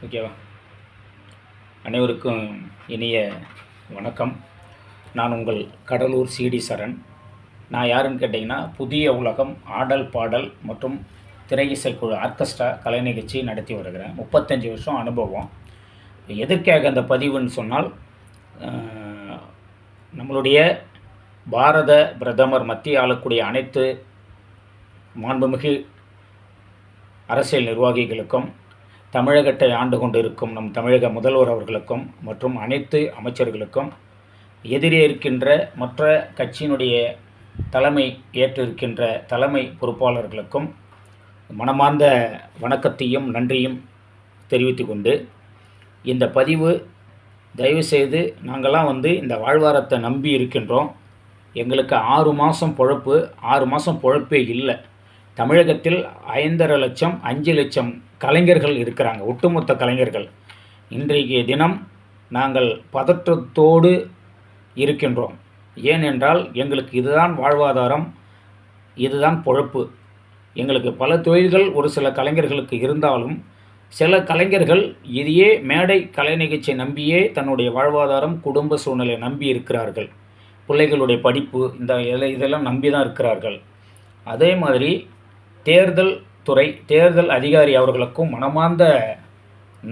ஓகேவா? அனைவருக்கும் இனிய வணக்கம். நான் உங்கள் கடலூர் சிடி சரண். நான் யாருன்னு கேட்டிங்கன்னா, புதிய உலகம் ஆடல் பாடல் மற்றும் திரை இசைக்குழு ஆர்கெஸ்ட்ரா கலை நிகழ்ச்சி நடத்தி வருகிறேன். 35 வருஷம் அனுபவம். எதற்காக அந்த பதிவுன்னு சொன்னால், நம்மளுடைய பாரத பிரதமர் மத்திய ஆளக்கூடிய அனைத்து மாண்புமிகு அரசியல் நிர்வாகிகளுக்கும், தமிழகத்தை ஆண்டு கொண்டிருக்கும் நம் தமிழக முதல்வர் அவர்களுக்கும் மற்றும் அனைத்து அமைச்சர்களுக்கும், எதிரே இருக்கின்ற மற்ற கட்சியினுடைய தலைமை ஏற்றிருக்கின்ற தலைமை பொறுப்பாளர்களுக்கும் மனமார்ந்த வணக்கத்தையும் நன்றியும் தெரிவித்து கொண்டு, இந்த பதிவு தயவுசெய்து நாங்கள்லாம் இந்த வாழ்வாரத்தை நம்பி இருக்கின்றோம். எங்களுக்கு 6 மாதம் பொழப்பு, 6 மாதம் பொழப்பே இல்லை. தமிழகத்தில் 5.5 லட்சம் 5 லட்சம் கலைஞர்கள் இருக்கிறாங்க, ஒட்டுமொத்த கலைஞர்கள். இன்றைய தினம் நாங்கள் பதற்றத்தோடு இருக்கின்றோம். ஏனென்றால் எங்களுக்கு இதுதான் வாழ்வாதாரம், இதுதான் பொழப்பு. எங்களுக்கு பல தொழில்கள் ஒரு சில கலைஞர்களுக்கு இருந்தாலும், சில கலைஞர்கள் இதையே மேடை கலை நிகழ்ச்சியை நம்பியே தன்னுடைய வாழ்வாதாரம், குடும்ப சூழ்நிலையை நம்பி இருக்கிறார்கள். பிள்ளைகளுடைய படிப்பு இதெல்லாம் நம்பி தான் இருக்கிறார்கள். அதே மாதிரி தேர்தல் அதிகாரி அவர்களுக்கும் மனமார்ந்த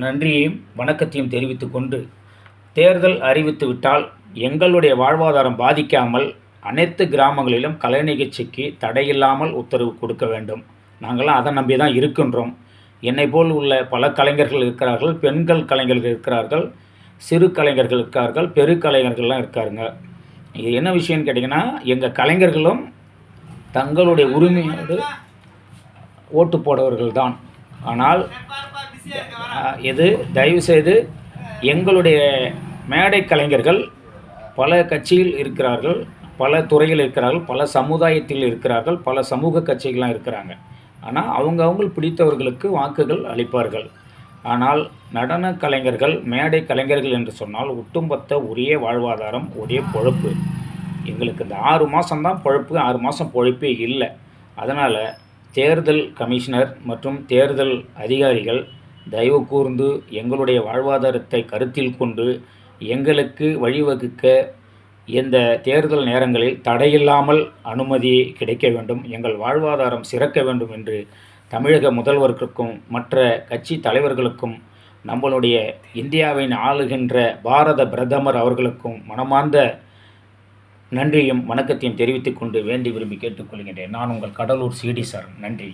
நன்றியையும் வணக்கத்தையும் தெரிவித்து கொண்டு, தேர்தல் அறிவித்து விட்டால் எங்களுடைய வாழ்வாதாரம் பாதிக்காமல் அனைத்து கிராமங்களிலும் கலை நிகழ்ச்சிக்கு தடையில்லாமல் உத்தரவு கொடுக்க வேண்டும். நாங்களாம் அதை நம்பி தான் இருக்கின்றோம். என்னை போல் உள்ள பல கலைஞர்கள் இருக்கிறார்கள், பெண்கள் கலைஞர்கள் இருக்கிறார்கள், சிறு கலைஞர்கள் இருக்கார்கள், பெரு கலைஞர்கள்லாம் இருக்காருங்க. இது என்ன விஷயம்னு கேட்டிங்கன்னா, எங்கள் கலைஞர்களும் தங்களுடைய உரிமையோடு ஓட்டு போடவர்கள் தான். ஆனால் தயவுசெய்து எங்களுடைய மேடை கலைஞர்கள் பல கட்சியில் இருக்கிறார்கள், பல துறையில் இருக்கிறார்கள், பல சமுதாயத்தில் இருக்கிறார்கள், பல சமூக கட்சிகள்லாம் இருக்கிறாங்க. ஆனால் அவங்க பிடித்தவர்களுக்கு வாக்குகள் அளிப்பார்கள். ஆனால் நடன கலைஞர்கள், மேடை கலைஞர்கள் என்று சொன்னால் ஒட்டுமொத்த ஒரே வாழ்வாதாரம், ஒரே பொழப்பு. எங்களுக்கு இந்த 6 மாதம்தான் பொழப்பு, 6 மாதம் பொழப்பே இல்லை. அதனால் தேர்தல் கமிஷனர் மற்றும் தேர்தல் அதிகாரிகள் தயவு கூர்ந்து எங்களுடைய வாழ்வாதாரத்தை கருத்தில் கொண்டு எங்களுக்கு வழிவகுக்க இந்த தேர்தல் நேரங்களில் தடையில்லாமல் அனுமதி கிடைக்க வேண்டும், எங்கள் வாழ்வாதாரம் சிறக்க வேண்டும் என்று தமிழக முதல்வருக்கும் மற்ற கட்சி தலைவர்களுக்கும் நம்மளுடைய இந்தியாவின் ஆளுகின்ற பாரத பிரதமர் அவர்களுக்கும் மனமார்ந்த நன்றியும் வணக்கத்தையும் தெரிவித்துக் கொண்டு வேண்டி விரும்பி கேட்டுக்கொள்கின்றேன். நான் உங்கள் கடலூர் சிடி சரண். நன்றி.